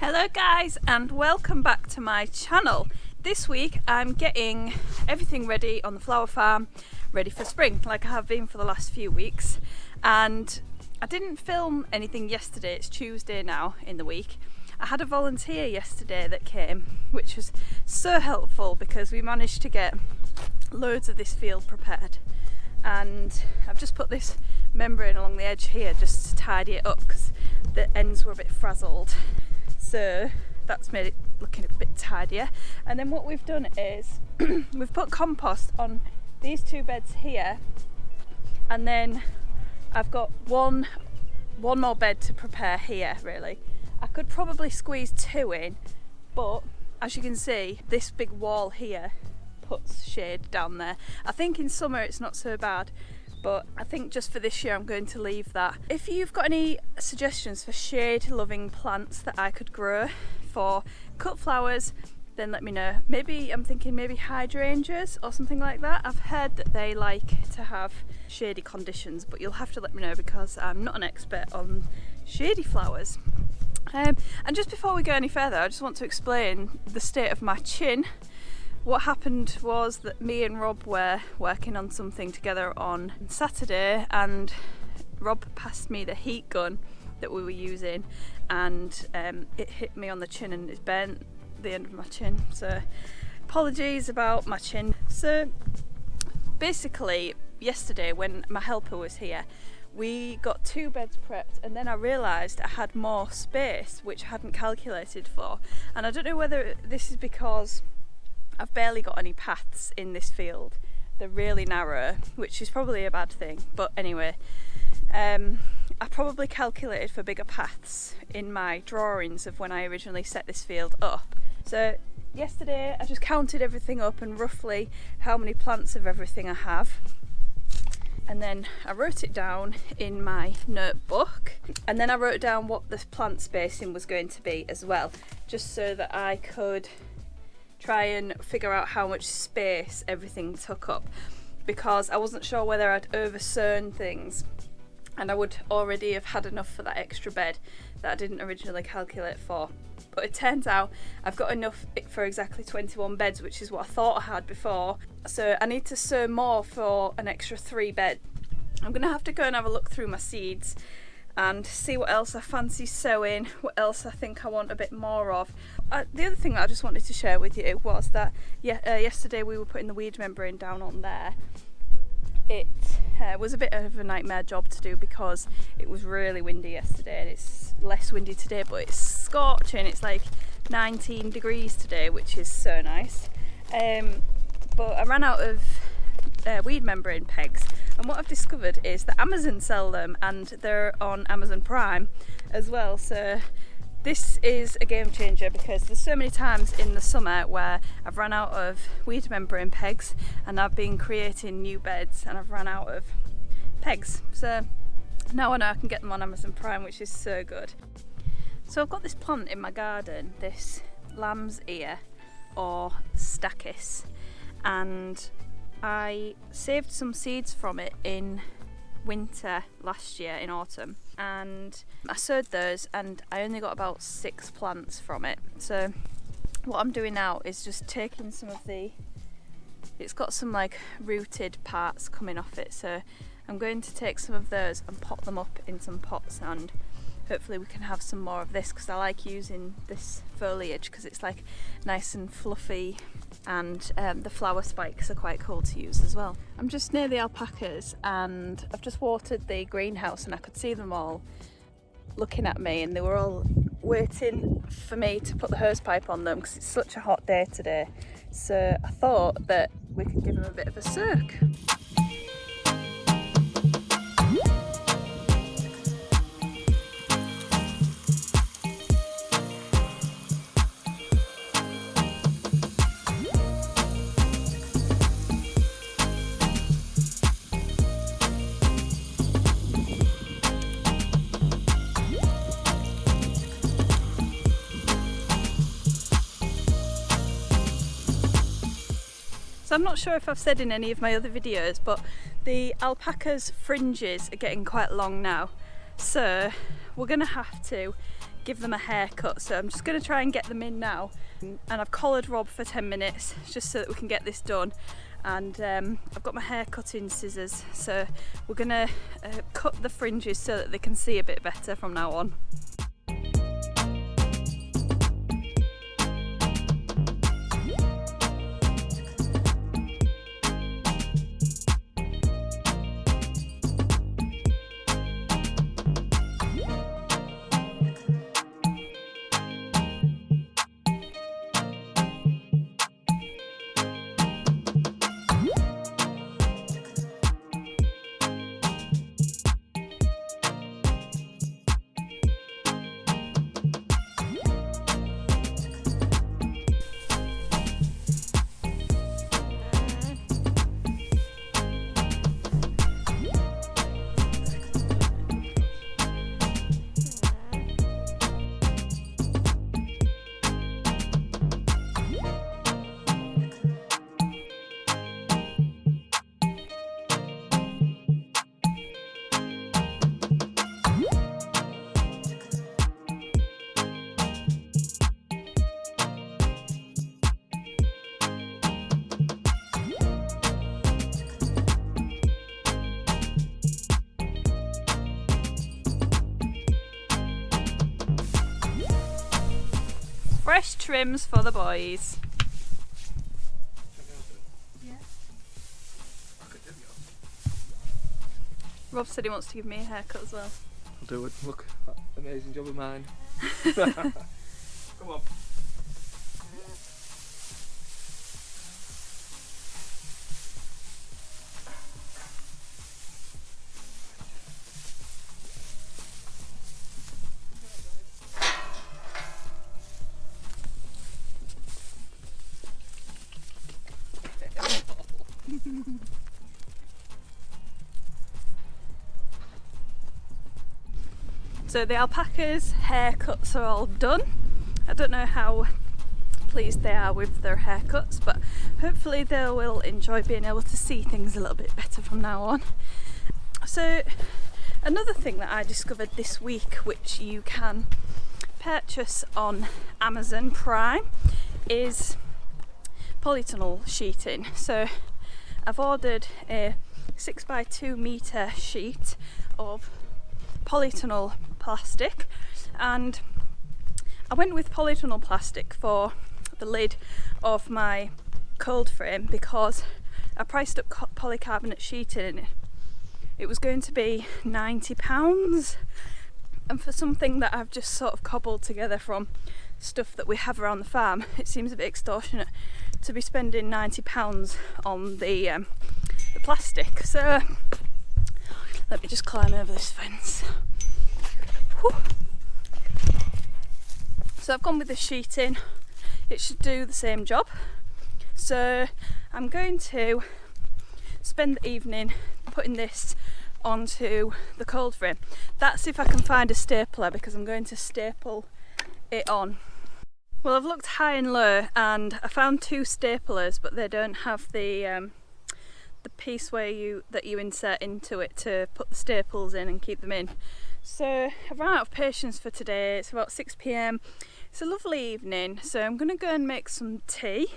Hello guys, and welcome back to my channel. This week I'm getting everything ready on the flower farm, ready for spring, like I have been for the last few weeks. And I didn't film anything yesterday, it's Tuesday now in the week. I had a volunteer yesterday that came, which was so helpful because we managed to get loads of this field prepared. And I've just put this membrane along the edge here just to tidy it up because the ends were a bit frazzled. So that's made it looking a bit tidier. And then what we've done is we've put compost on these two beds here, and then I've got one more bed to prepare here really. I could probably squeeze two in, but as you can see, this big wall here puts shade down there. I think in summer it's not so bad, but I think just for this year I'm going to leave that. If you've got any suggestions for shade loving plants that I could grow for cut flowers, then let me know. Maybe I'm thinking maybe hydrangeas or something like that. I've heard that they like to have shady conditions, but you'll have to let me know because I'm not an expert on shady flowers. And just before we go any further, I just want to explain the state of my chin. What happened was that me and Rob were working on something together on Saturday, and Rob passed me the heat gun that we were using, and it hit me on the chin and it burnt the end of my chin. So apologies about my chin. So basically yesterday when my helper was here, we got two beds prepped, and then I realised I had more space which I hadn't calculated for. And I don't know whether this is because I've barely got any paths in this field. They're really narrow, which is probably a bad thing, but anyway, I probably calculated for bigger paths in my drawings of when I originally set this field up. So yesterday I just counted everything up and roughly how many plants of everything I have, and then I wrote it down in my notebook, and then I wrote down what the plant spacing was going to be as well, just so that I could try and figure out how much space everything took up, because I wasn't sure whether I'd oversown things and I would already have had enough for that extra bed that I didn't originally calculate for. But it turns out I've got enough for exactly 21 beds, which is what I thought I had before. So I need to sow more for an extra 3 beds. I'm gonna have to go and have a look through my seeds and see what else I fancy sowing, what else I think I want a bit more of. The other thing that I just wanted to share with you was that yesterday we were putting the weed membrane down on there. It was a bit of a nightmare job to do because it was really windy yesterday, and it's less windy today, but it's scorching. It's like 19 degrees today, which is so nice. But I ran out of weed membrane pegs, and what I've discovered is that Amazon sell them, and they're on Amazon Prime as well. So this is a game changer because there's so many times in the summer where I've run out of weed membrane pegs and I've been creating new beds and I've run out of pegs. So now I know I can get them on Amazon Prime, which is so good. So I've got this plant in my garden, this lamb's ear or stachys, and I saved some seeds from it in winter last year, in autumn, and I sowed those and I only got about 6 plants from it. So what I'm doing now is just taking some of it's got some like rooted parts coming off it, so I'm going to take some of those and pot them up in some pots, and hopefully we can have some more of this because I like using this foliage because it's like nice and fluffy, and the flower spikes are quite cool to use as well. I'm just near the alpacas and I've just watered the greenhouse, and I could see them all looking at me, and they were all waiting for me to put the hose pipe on them because it's such a hot day today. So I thought that we could give them a bit of a soak. So I'm not sure if I've said in any of my other videos, but the alpaca's fringes are getting quite long now. So we're gonna have to give them a haircut. So I'm just going to try and get them in now, and I've collared Rob for 10 minutes just so that we can get this done. And I've got my hair cutting scissors, so we're going to cut the fringes so that they can see a bit better from now on. Fresh trims for the boys. Yeah. Rob said he wants to give me a haircut as well. I'll do it. Look, amazing job of mine. Come on. So the alpacas' haircuts are all done. I don't know how pleased they are with their haircuts, but hopefully they will enjoy being able to see things a little bit better from now on. So another thing that I discovered this week, which you can purchase on Amazon Prime, is polytunnel sheeting. So I've ordered a 6x2 metre sheet of polytunnel plastic, and I went with polytunnel plastic for the lid of my cold frame because I priced up polycarbonate sheeting and it was going to be £90, and for something that I've just sort of cobbled together from stuff that we have around the farm, it seems a bit extortionate to be spending £90 on the plastic. So let me just climb over this fence. Whew. So I've gone with the sheeting. It should do the same job. So I'm going to spend the evening putting this onto the cold frame. That's if I can find a stapler, because I'm going to staple it on. Well, I've looked high and low and I found 2 staplers, but they don't have the piece where you insert into it to put the staples in and keep them in. So I've run out of patience for today. It's about 6 p.m. It's a lovely evening, so I'm going to go and make some tea.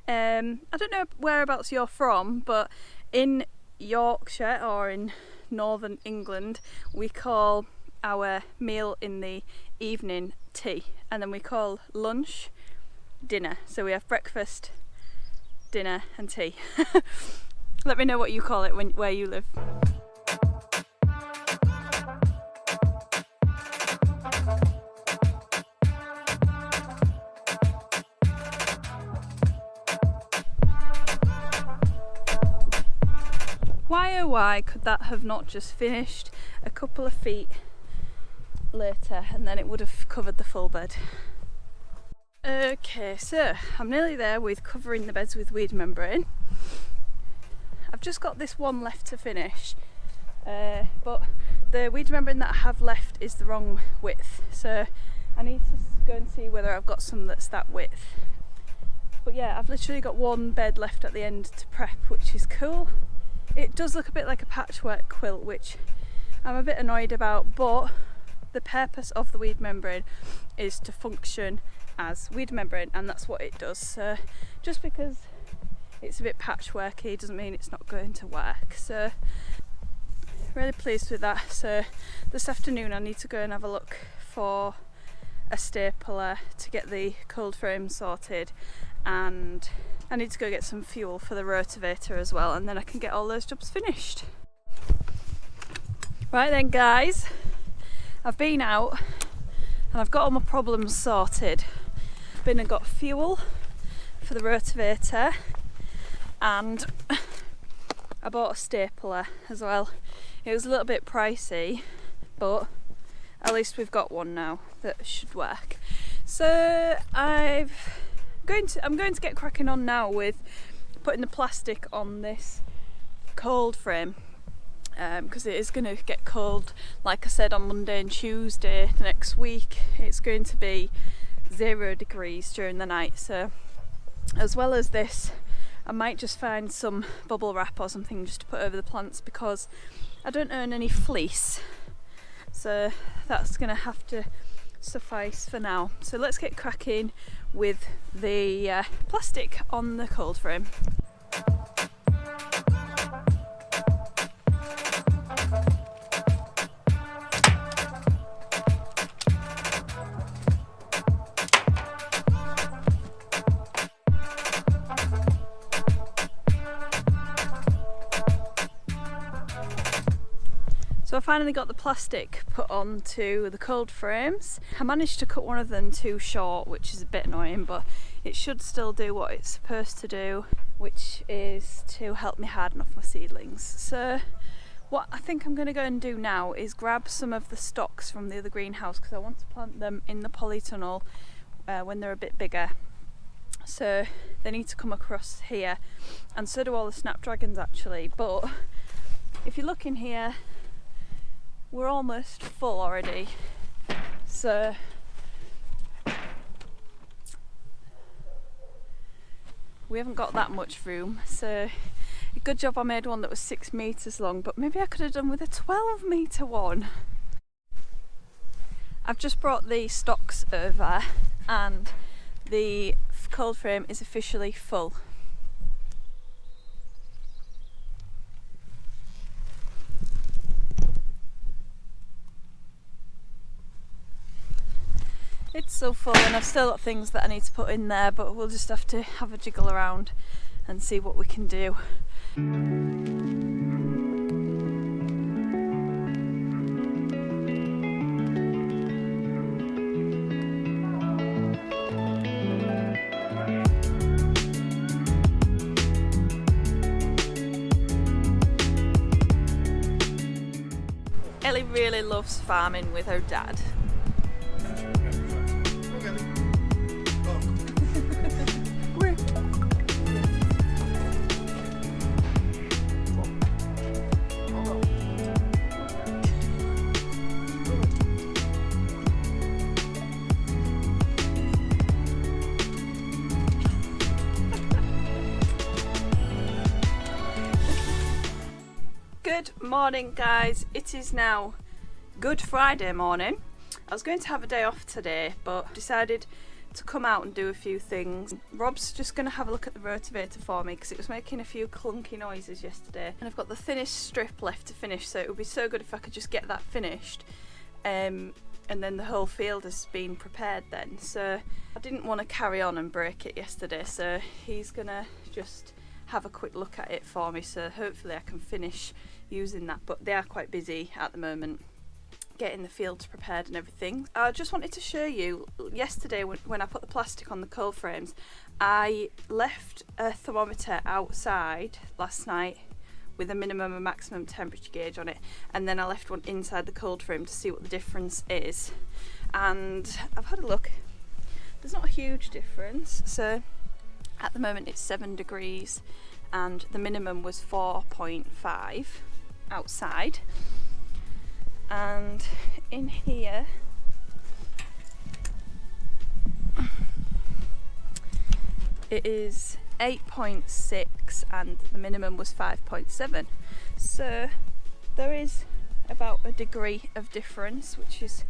I don't know whereabouts you're from, but in Yorkshire or in northern England we call our meal in the evening tea, and then we call lunch dinner. So we have breakfast, dinner and tea. Let me know what you call it where you live. Why oh why could that have not just finished a couple of feet later, and then it would have covered the full bed. Okay, so I'm nearly there with covering the beds with weed membrane. I've just got this one left to finish, but the weed membrane that I have left is the wrong width, so I need to go and see whether I've got some that's that width. But yeah, I've literally got one bed left at the end to prep, which is cool. It does look a bit like a patchwork quilt, which I'm a bit annoyed about, but the purpose of the weed membrane is to function as weed membrane, and that's what it does. So just because it's a bit patchworky doesn't mean it's not going to work. So really pleased with that. So this afternoon I need to go and have a look for a stapler to get the cold frame sorted, and I need to go get some fuel for the rotavator as well, and then I can get all those jobs finished. Right then guys, I've been out and I've got all my problems sorted. I've been and got fuel for the rotavator, and I bought a stapler as well. It was a little bit pricey, but at least we've got one now that should work. So I'm going to get cracking on now with putting the plastic on this cold frame, because it is going to get cold. Like I said, on Monday and Tuesday the next week it's going to be 0 degrees during the night. So as well as this, I might just find some bubble wrap or something just to put over the plants, because I don't own any fleece, so that's going to have to suffice for now. So let's get cracking with the plastic on the cold frame. So I finally got the plastic put onto the cold frames. I managed to cut one of them too short, which is a bit annoying, but it should still do what it's supposed to do, which is to help me harden off my seedlings. So what I think I'm going to go and do now is grab some of the stocks from the other greenhouse, because I want to plant them in the polytunnel when they're a bit bigger. So they need to come across here, and so do all the snapdragons actually. But if you look in here, we're almost full already, so we haven't got that much room. So a good job I made one that was 6 meters long, but maybe I could have done with a 12-meter one. I've just brought the stocks over and the cold frame is officially full. It's so full, and I've still got things that I need to put in there, but we'll just have to have a jiggle around and see what we can do. Ellie really loves farming with her dad. Good morning guys, it is now Good Friday morning. I was going to have a day off today, but decided to come out and do a few things. Rob's just going to have a look at the rotavator for me, because it was making a few clunky noises yesterday, and I've got the thinnest strip left to finish, so it would be so good if I could just get that finished, and then the whole field has been prepared then. So I didn't want to carry on and break it yesterday, so he's gonna just have a quick look at it for me, so hopefully I can finish using that. But they are quite busy at the moment getting the fields prepared and everything. I just wanted to show you, yesterday when I put the plastic on the cold frames, I left a thermometer outside last night with a minimum and maximum temperature gauge on it, and then I left one inside the cold frame to see what the difference is, and I've had a look. There's not a huge difference. So at the moment it's 7 degrees and the minimum was 4.5 outside, and in here it is 8.6 and the minimum was 5.7. So there is about a degree of difference, which is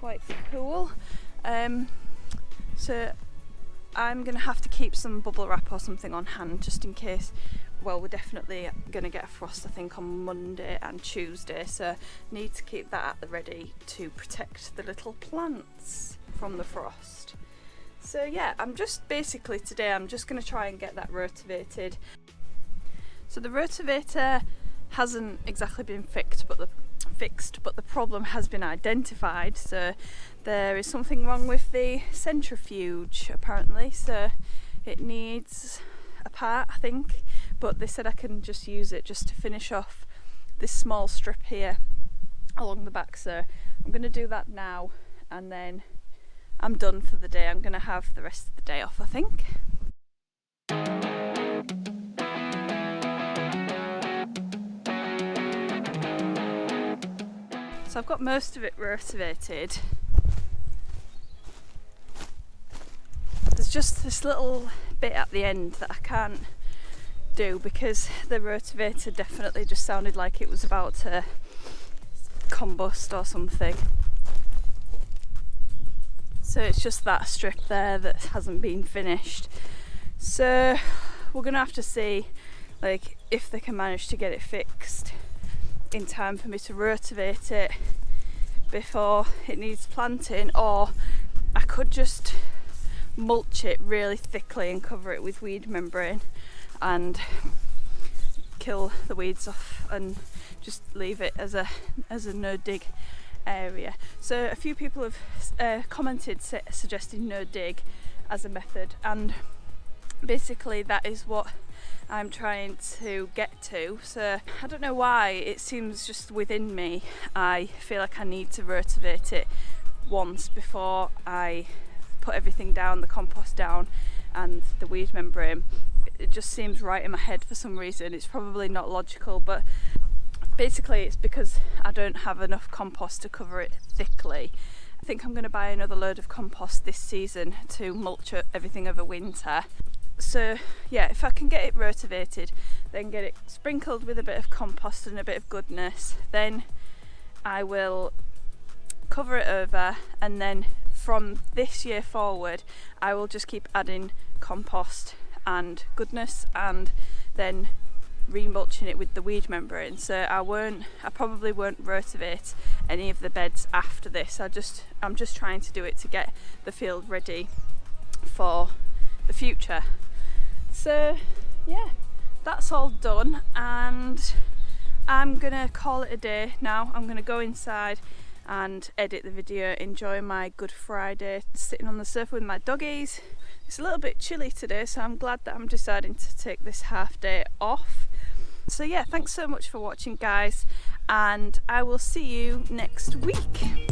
quite cool. So I'm gonna have to keep some bubble wrap or something on hand just in case. Well, we're definitely gonna get a frost, I think, on Monday and Tuesday, so need to keep that at the ready to protect the little plants from the frost. So yeah, I'm just basically today I'm just gonna try and get that rotavated. So the rotavator hasn't exactly been fixed, but the problem has been identified. So there is something wrong with the centrifuge apparently, so it needs a part, I think, but they said I can just use it just to finish off this small strip here along the back. So I'm going to do that now, and then I'm done for the day. I'm going to have the rest of the day off, I think. So I've got most of it rotavated. There's just this little bit at the end that I can't do because the rotavator definitely just sounded like it was about to combust or something. So it's just that strip there that hasn't been finished. So we're gonna have to see like if they can manage to get it fixed in time for me to rotivate it before it needs planting, or I could just mulch it really thickly and cover it with weed membrane and kill the weeds off and just leave it as a no dig area. So a few people have commented suggesting no dig as a method, and basically that is what I'm trying to get to. So I don't know why, it seems just within me I feel like I need to rotivate it once before I put everything down, the compost down and the weed membrane. It just seems right in my head for some reason. It's probably not logical, but basically it's because I don't have enough compost to cover it thickly. I think I'm going to buy another load of compost this season to mulch everything over winter. So yeah, if I can get it rotavated, then get it sprinkled with a bit of compost and a bit of goodness, then I will cover it over, and then from this year forward I will just keep adding compost and goodness and then remulching it with the weed membrane. So I probably won't rotivate any of the beds after this. I'm just trying to do it to get the field ready for the future. So yeah, that's all done, and I'm gonna call it a day now. I'm gonna go inside and edit the video, enjoy my Good Friday sitting on the sofa with my doggies. It's a little bit chilly today, so I'm glad that I'm deciding to take this half day off. So yeah, thanks so much for watching guys, and I will see you next week.